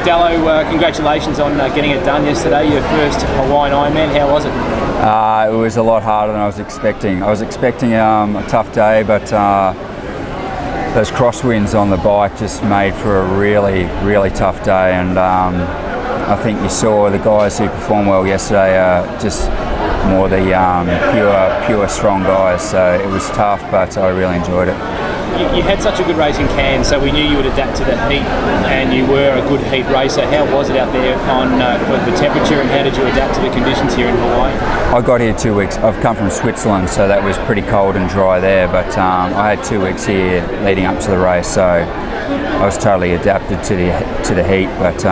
Dellow, congratulations on getting it done yesterday, your first Hawaiian Ironman. How was it? It was a lot harder than I was expecting. I was expecting a tough day, but those crosswinds on the bike just made for a really, really tough day. And I think you saw the guys who performed well yesterday just more the pure strong guys. So it was tough, but I really enjoyed it. You had such a good race in Cairns, so we knew you would adapt to the heat, and you were a good heat racer. How was it out there for the temperature, and how did you adapt to the conditions here in Hawaii? I got here 2 weeks. I've come from Switzerland, so that was pretty cold and dry there, but I had 2 weeks here leading up to the race, so I was totally adapted to the heat. But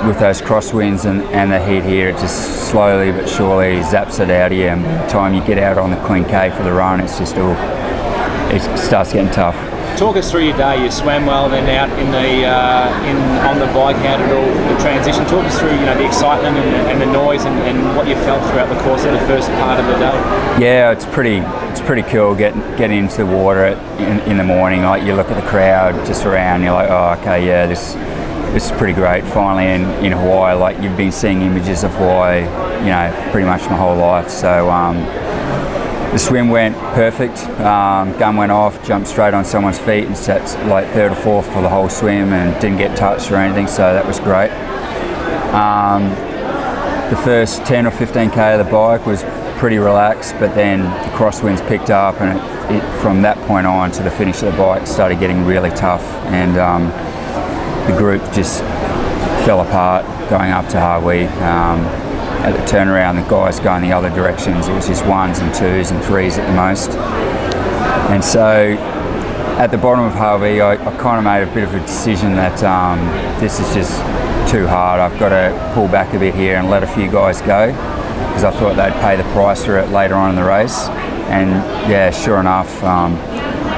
with those crosswinds and the heat here, it just slowly but surely zaps it out of you, and by the time you get out on the Queen K for the run, it's just it starts getting tough. Talk us through your day. You swam well, then out on the bike. How did the transition? Talk us through the excitement and the noise and what you felt throughout the course of the first part of the day. Yeah, it's pretty cool getting into the water in the morning. Like, you look at the crowd just around, you're like, oh, okay, yeah, this is pretty great. Finally in Hawaii. Like, you've been seeing images of Hawaii, pretty much my whole life. So the swim went perfect. Gun went off, jumped straight on someone's feet, and sat like third or fourth for the whole swim, and didn't get touched or anything. So that was great. The first 10 or 15k of the bike was pretty relaxed, but then the crosswinds picked up, and it from that point on to the finish of the bike started getting really tough, and the group just fell apart going up to Hawaii. At the turnaround, the guys going the other directions. It was just ones and twos and threes at the most. And so at the bottom of Hawaii, I kind of made a bit of a decision that this is just too hard. I've got to pull back a bit here and let a few guys go, because I thought they'd pay the price for it later on in the race. And yeah, sure enough, on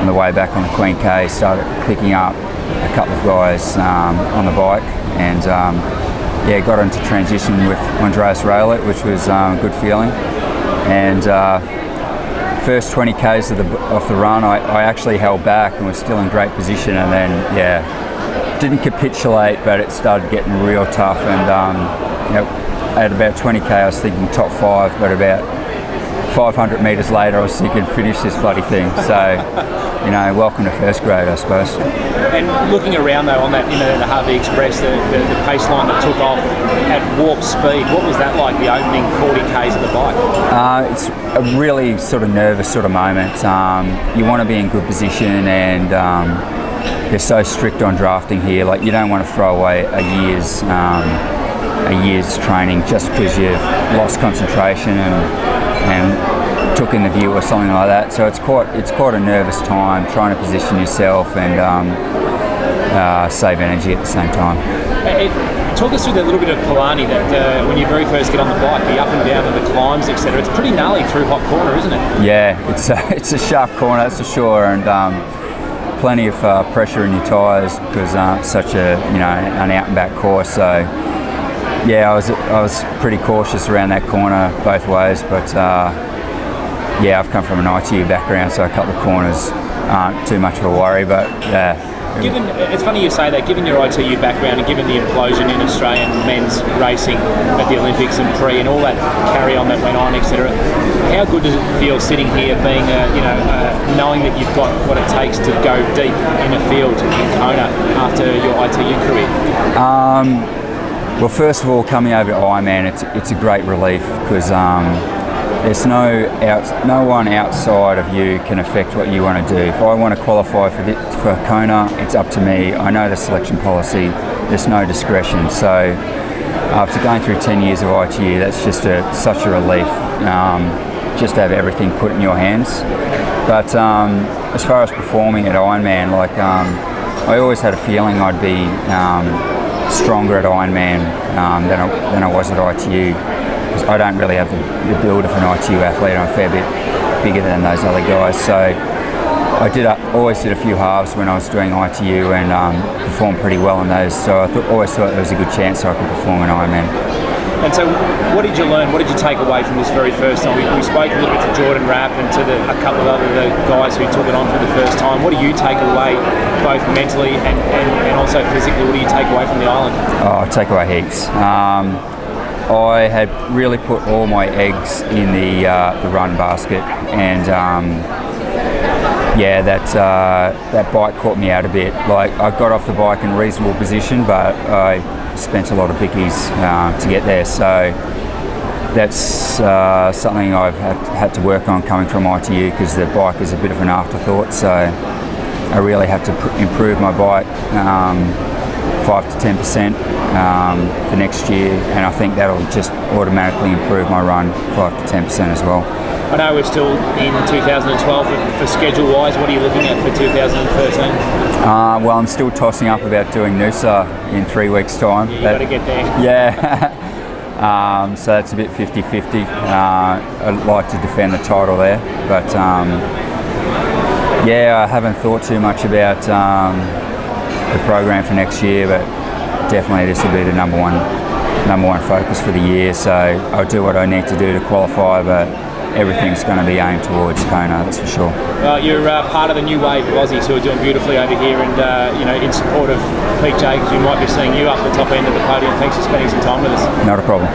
the way back on the Queen K, started picking up a couple of guys on the bike, and got into transition with Andreas Raylet, which was a good feeling. And first 20 k's off the run, I actually held back and was still in great position, and then didn't capitulate, but it started getting real tough. And at about 20k, I was thinking top 5, but about 500 metres later, I was thinking, finish this bloody thing. So, welcome to first grade, I suppose. And looking around though on that, the Harvey Express, the pace line that took off at warp speed, what was that like, the opening 40 k's of the bike? It's a really sort of nervous sort of moment. You want to be in good position, and they're so strict on drafting here. Like, you don't want to throw away a year's training just because you've lost concentration and took in the view or something like that. So it's quite a nervous time trying to position yourself and save energy at the same time. Talk us through that little bit of Palani, that when you very first get on the bike, the up and down and the climbs, etc. It's pretty gnarly through Hot Corner, isn't it? Yeah, it's a sharp corner, that's for sure, and plenty of pressure in your tyres because it's such an out and back course. So yeah, I was pretty cautious around that corner both ways, but I've come from an ITU background, so a couple of corners aren't too much of a worry, but yeah. It's funny you say that, given your ITU background and given the implosion in Australian men's racing at the Olympics and pre and all that carry on that went on, etc. How good does it feel sitting here, being knowing that you've got what it takes to go deep in a field in Kona after your ITU career? Well, first of all, coming over to Ironman, it's a great relief, because there's no one outside of you can affect what you want to do. If I want to qualify for Kona, it's up to me. I know the selection policy. There's no discretion. So after going through 10 years of ITU, that's just such a relief, just to have everything put in your hands. But as far as performing at Ironman, I always had a feeling I'd be stronger at Ironman than I was at ITU. I don't really have the build of an ITU athlete. I'm a fair bit bigger than those other guys. So I always did a few halves when I was doing ITU and performed pretty well in those. So I always thought there was a good chance I could perform in Ironman. And so, what did you learn? What did you take away from this very first time? We spoke a little bit to Jordan Rapp and to a couple of other guys who took it on for the first time. What do you take away, both mentally and also physically? What do you take away from the island? Oh, I take away heaps. I had really put all my eggs in the run basket, and that bike caught me out a bit. Like, I got off the bike in reasonable position, but I spent a lot of bickies to get there. So that's something I've had to work on coming from ITU, because the bike is a bit of an afterthought. So I really have to improve my bike 5 to 10% for next year, and I think that'll just automatically improve my run 5 to 10% as well. I know we're still in 2012, but for schedule-wise, what are you looking at for 2013? Well, I'm still tossing up about doing Noosa in 3 weeks' time. Yeah, you got to get there. Yeah. So that's a bit 50-50. I'd like to defend the title there, but I haven't thought too much about the program for next year, but definitely this will be the number one focus for the year. So I'll do what I need to do to qualify, but everything's going to be aimed towards Kona, that's for sure. Well, you're part of the new wave of Aussies who are doing beautifully over here, and in support of Pete Jacobs, we might be seeing you up the top end of the podium. Thanks for spending some time with us. Not a problem.